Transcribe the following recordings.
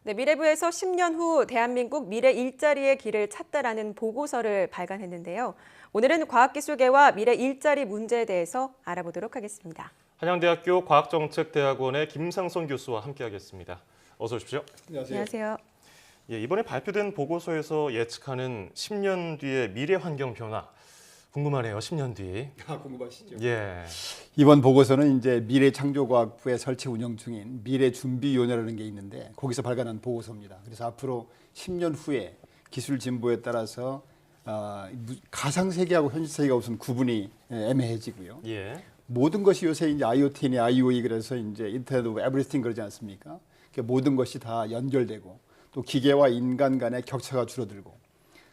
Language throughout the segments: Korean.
네, 미래부에서 10년 후 대한민국 미래 일자리의 길을 찾다라는 보고서를 발간했는데요. 오늘은 과학기술계와 미래 일자리 문제에 대해서 알아보도록 하겠습니다. 한양대학교 과학정책대학원의 김상선 교수와 함께하겠습니다. 어서 오십시오. 안녕하세요. 예, 이번에 발표된 보고서에서 예측하는 10년 뒤의 미래 환경 변화 궁금하네요. 10년 뒤. 궁금하시죠? 예. 이번 보고서는 이제 미래창조과학부에 설치 운영 중인 미래준비위원회라는 게 있는데 거기서 발간한 보고서입니다. 그래서 앞으로 10년 후에 기술 진보에 따라서 가상 세계하고 현실 세계가 우선 구분이 애매해지고요. 예. 모든 것이 요새 이제 IoT니 IoE 그래서 이제 인터넷 오브 에브리띵 그러지 않습니까? 모든 것이 다 연결되고 또 기계와 인간 간의 격차가 줄어들고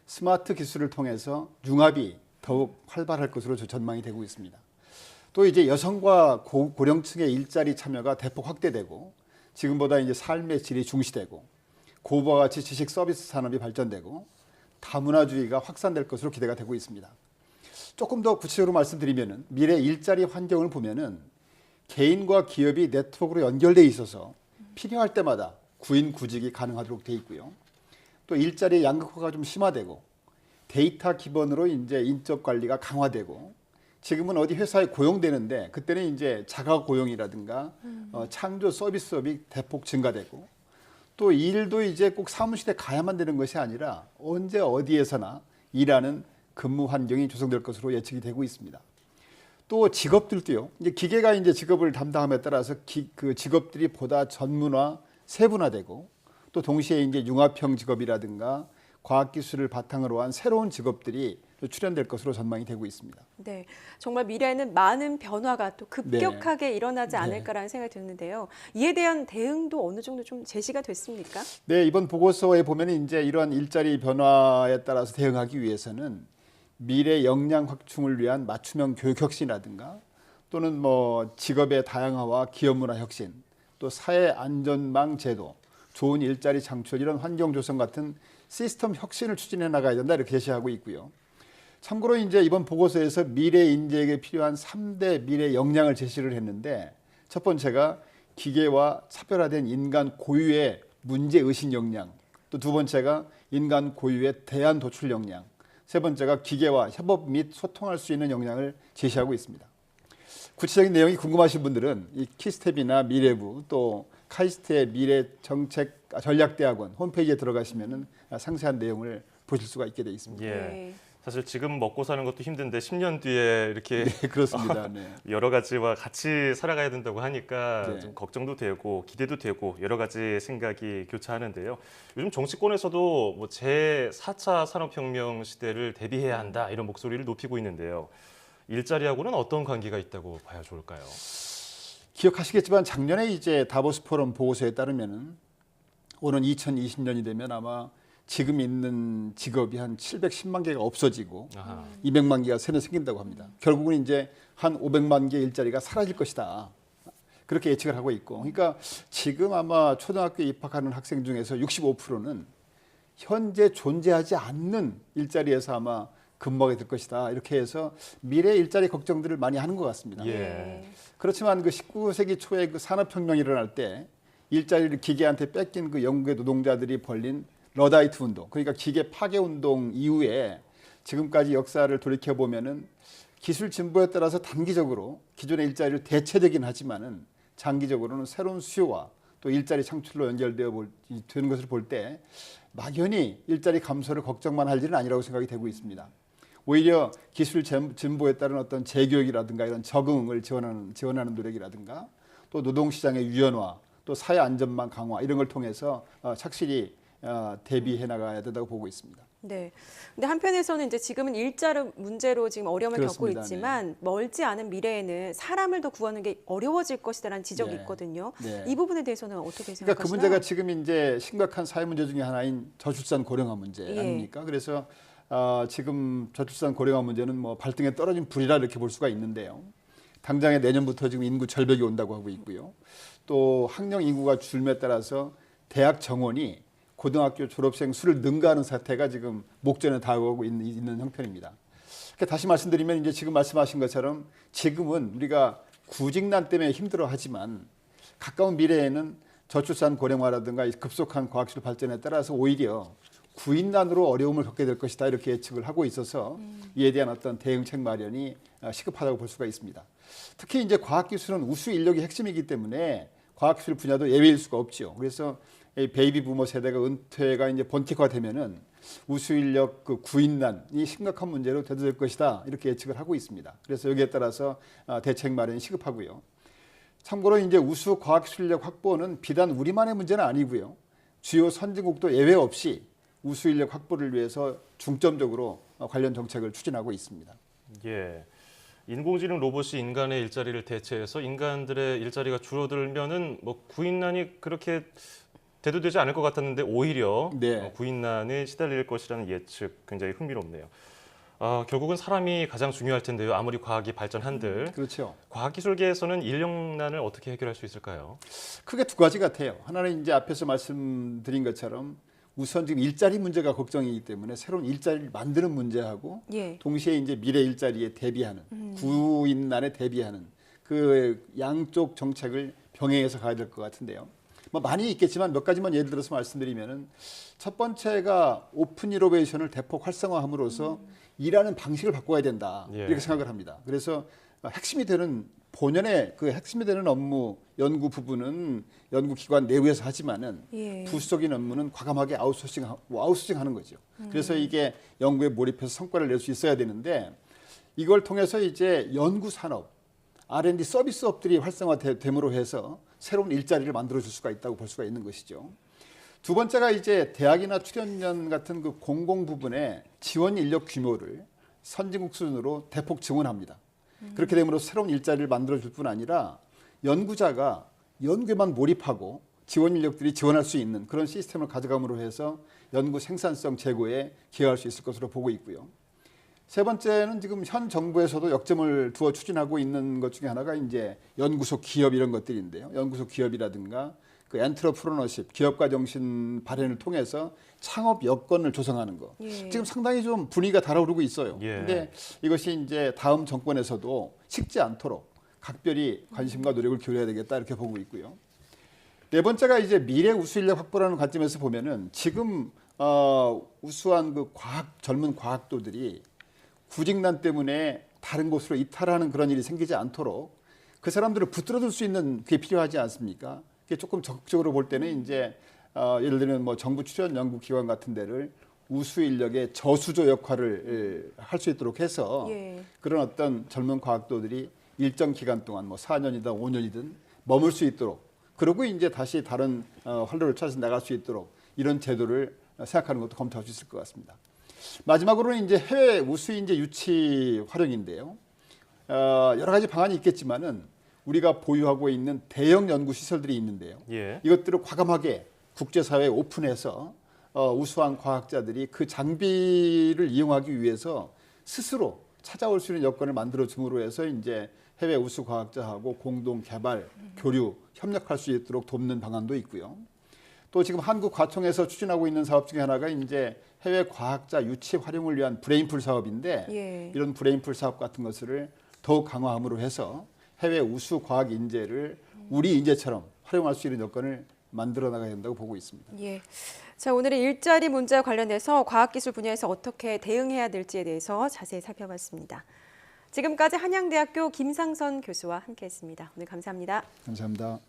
스마트 기술을 통해서 융합이 더욱 활발할 것으로 전망이 되고 있습니다. 또 이제 여성과 고령층의 일자리 참여가 대폭 확대되고 지금보다 이제 삶의 질이 중시되고 고부와 가치 지식 서비스 산업이 발전되고 다문화주의가 확산될 것으로 기대가 되고 있습니다. 조금 더 구체적으로 말씀드리면은 미래 일자리 환경을 보면은 개인과 기업이 네트워크로 연결돼 있어서 필요할 때마다 구인구직이 가능하도록 돼 있고요. 또 일자리 양극화가 좀 심화되고 데이터 기반으로 이제 인적 관리가 강화되고 지금은 어디 회사에 고용되는데 그때는 이제 자가 고용이라든가 창조 서비스업이 대폭 증가되고 또 일도 이제 꼭 사무실에 가야만 되는 것이 아니라 언제 어디에서나 일하는 근무 환경이 조성될 것으로 예측이 되고 있습니다. 또 직업들도요. 이제 기계가 이제 직업을 담당함에 따라서 그 직업들이 보다 전문화, 세분화되고 또 동시에 이제 융합형 직업이라든가 과학기술을 바탕으로 한 새로운 직업들이 출현될 것으로 전망이 되고 있습니다. 네, 정말 미래에는 많은 변화가 또 급격하게 일어나지 않을까라는 생각이 드는데요. 이에 대한 대응도 어느 정도 좀 제시가 됐습니까? 네, 이번 보고서에 보면 이제 이러한 일자리 변화에 따라서 대응하기 위해서는 미래 역량 확충을 위한 맞춤형 교육 혁신이라든가 또는 뭐 직업의 다양화와 기업 문화 혁신, 또 사회 안전망 제도, 좋은 일자리 창출 이런 환경 조성 같은 시스템 혁신을 추진해 나가야 된다 이렇게 제시하고 있고요. 참고로 이제 이번 보고서에서 미래 인재에게 필요한 3대 미래 역량을 제시를 했는데 첫 번째가 기계와 차별화된 인간 고유의 문제 의식 역량, 또 두 번째가 인간 고유의 대안 도출 역량, 세 번째가 기계와 협업 및 소통할 수 있는 역량을 제시하고 있습니다. 구체적인 내용이 궁금하신 분들은 이 키스텝이나 미래부 또 카이스트의 미래 정책 전략대학원 홈페이지에 들어가시면은 상세한 내용을 보실 수가 있게 되어 있습니다. 예. 네. 사실 지금 먹고 사는 것도 힘든데 10년 뒤에 이렇게 네, 그렇습니다. 네. 여러 가지와 같이 살아가야 된다고 하니까 네. 좀 걱정도 되고 기대도 되고 여러 가지 생각이 교차하는데요. 요즘 정치권에서도 뭐 제4차 산업혁명 시대를 대비해야 한다 이런 목소리를 높이고 있는데요. 일자리하고는 어떤 관계가 있다고 봐야 좋을까요? 기억하시겠지만 작년에 이제 다보스 포럼 보고서에 따르면은 오는 2020년이 되면 아마 지금 있는 직업이 한 710만 개가 없어지고 200만 개가 새로 생긴다고 합니다. 결국은 이제 한 500만 개 일자리가 사라질 것이다. 그렇게 예측을 하고 있고, 그러니까 지금 아마 초등학교에 입학하는 학생 중에서 65%는 현재 존재하지 않는 일자리에서 아마 근무하게 될 것이다. 이렇게 해서 미래 일자리 걱정들을 많이 하는 것 같습니다. 예. 그렇지만 그 19세기 초에 그 산업혁명이 일어날 때 일자리를 기계한테 뺏긴 그 영국의 노동자들이 벌린 러다이트 운동, 그러니까 기계 파괴 운동 이후에 지금까지 역사를 돌이켜 보면은 기술 진보에 따라서 단기적으로 기존의 일자리를 대체되긴 하지만은 장기적으로는 새로운 수요와 또 일자리 창출로 연결되어 되는 것을 볼 때 막연히 일자리 감소를 걱정만 할 일은 아니라고 생각이 되고 있습니다. 오히려 기술 진보에 따른 어떤 재교육이라든가 이런 적응을 지원하는 노력이라든가 또 노동시장의 유연화, 또 사회 안전망 강화 이런 걸 통해서 착실히 대비해 나가야 된다고 보고 있습니다. 네. 근데 한편에서는 이제 지금은 일자리 문제로 지금 어려움을 그렇습니다. 겪고 있지만 멀지 않은 미래에는 사람을 더 구하는 게 어려워질 것이다라는 지적이 네. 있거든요. 네. 이 부분에 대해서는 어떻게 생각하시나요? 그러니까 그 문제가 지금 이제 심각한 사회 문제 중에 하나인 저출산 고령화 문제 예. 아닙니까? 그래서 지금 저출산 고령화 문제는 뭐 발등에 떨어진 불이라 이렇게 볼 수가 있는데요. 당장에 내년부터 지금 인구 절벽이 온다고 하고 있고요. 또 학령 인구가 줄에 따라서 대학 정원이 고등학교 졸업생 수를 능가하는 사태가 지금 목전에 다가오고 있는 형편입니다. 그러니까 다시 말씀드리면 이제 지금 말씀하신 것처럼 지금은 우리가 구직난 때문에 힘들어하지만 가까운 미래에는 저출산 고령화라든가 급속한 과학기술 발전에 따라서 오히려 구인난으로 어려움을 겪게 될 것이다 이렇게 예측을 하고 있어서 이에 대한 어떤 대응책 마련이 시급하다고 볼 수가 있습니다. 특히 이제 과학기술은 우수 인력이 핵심이기 때문에 과학기술 분야도 예외일 수가 없죠. 그래서 이 베이비 부머 세대가 은퇴가 이제 본격화되면은 우수 인력 그 구인난이 심각한 문제로 대두될 것이다 이렇게 예측을 하고 있습니다. 그래서 여기에 따라서 대책 마련이 시급하고요. 참고로 이제 우수 과학기술 인력 확보는 비단 우리만의 문제는 아니고요. 주요 선진국도 예외 없이 우수 인력 확보를 위해서 중점적으로 관련 정책을 추진하고 있습니다. 예. 인공지능 로봇이 인간의 일자리를 대체해서 인간들의 일자리가 줄어들면은 뭐 구인난이 그렇게 대두되지 않을 것 같았는데 오히려 네. 구인난에 시달릴 것이라는 예측 굉장히 흥미롭네요. 결국은 사람이 가장 중요할 텐데요. 아무리 과학이 발전한들 그렇죠. 과학기술계에서는 인력난을 어떻게 해결할 수 있을까요? 크게 두 가지 같아요. 하나는 이제 앞에서 말씀드린 것처럼 우선 지금 일자리 문제가 걱정이기 때문에 새로운 일자리를 만드는 문제하고 예. 동시에 이제 미래 일자리에 대비하는 구인난에 대비하는 그 양쪽 정책을 병행해서 가야 될 것 같은데요. 뭐 많이 있겠지만 몇 가지만 예를 들어서 말씀드리면은 첫 번째가 오픈 이노베이션을 대폭 활성화함으로써 일하는 방식을 바꿔야 된다 예. 이렇게 생각을 합니다. 그래서 핵심이 되는 본연의 그 핵심이 되는 업무 연구 부분은 연구기관 내부에서 하지만은 예. 부수적인 업무는 과감하게 아웃소싱하는 거죠. 그래서 이게 연구에 몰입해서 성과를 낼 수 있어야 되는데 이걸 통해서 이제 연구 산업, R&D 서비스업들이 활성화됨으로 해서 새로운 일자리를 만들어줄 수가 있다고 볼 수가 있는 것이죠. 두 번째가 이제 대학이나 출연연 같은 그 공공 부분의 지원 인력 규모를 선진국 수준으로 대폭 증원합니다. 그렇게 됨으로써 새로운 일자리를 만들어줄 뿐 아니라 연구자가 연구에만 몰입하고 지원 인력들이 지원할 수 있는 그런 시스템을 가져감으로 해서 연구 생산성 제고에 기여할 수 있을 것으로 보고 있고요. 세 번째는 지금 현 정부에서도 역점을 두어 추진하고 있는 것 중에 하나가 이제 연구소 기업 이런 것들인데요. 연구소 기업이라든가 그 엔트러프로너십, 기업가 정신 발현을 통해서 창업 여건을 조성하는 거. 예. 지금 상당히 좀 분위기가 달아오르고 있어요. 예. 근데 이것이 이제 다음 정권에서도 식지 않도록 각별히 관심과 노력을 기울여야 되겠다 이렇게 보고 있고요. 네 번째가 이제 미래 우수 인력 확보라는 관점에서 보면은 지금 우수한 그 젊은 과학도들이 구직난 때문에 다른 곳으로 이탈하는 그런 일이 생기지 않도록 그 사람들을 붙들어둘 수 있는 게 필요하지 않습니까? 그게 조금 적극적으로 볼 때는 이제 예를 들면 뭐 정부 출연 연구기관 같은 데를 우수 인력의 저수조 역할을 할 수 있도록 해서 예. 그런 어떤 젊은 과학도들이 일정 기간 동안 뭐 4년이든 5년이든 머물 수 있도록 그리고 이제 다시 다른 활로를 찾아서 나갈 수 있도록 이런 제도를 생각하는 것도 검토할 수 있을 것 같습니다. 마지막으로는 이제 해외 우수 인재 유치 활용인데요. 여러 가지 방안이 있겠지만은 우리가 보유하고 있는 대형 연구 시설들이 있는데요. 예. 이것들을 과감하게 국제사회에 오픈해서 우수한 과학자들이 그 장비를 이용하기 위해서 스스로 찾아올 수 있는 여건을 만들어 줌으로 해서 이제 해외 우수 과학자하고 공동 개발, 교류, 협력할 수 있도록 돕는 방안도 있고요. 또 지금 한국과통에서 추진하고 있는 사업 중에 하나가 이제 해외 과학자 유치 활용을 위한 브레인풀 사업인데 예. 이런 브레인풀 사업 같은 것을 더욱 강화함으로 해서 해외 우수 과학 인재를 우리 인재처럼 활용할 수 있는 여건을 만들어 나가야 된다고 보고 있습니다. 예. 자, 오늘은 일자리 문제와 관련해서 과학기술 분야에서 어떻게 대응해야 될지에 대해서 자세히 살펴봤습니다. 지금까지 한양대학교 김상선 교수와 함께했습니다. 오늘 감사합니다. 감사합니다.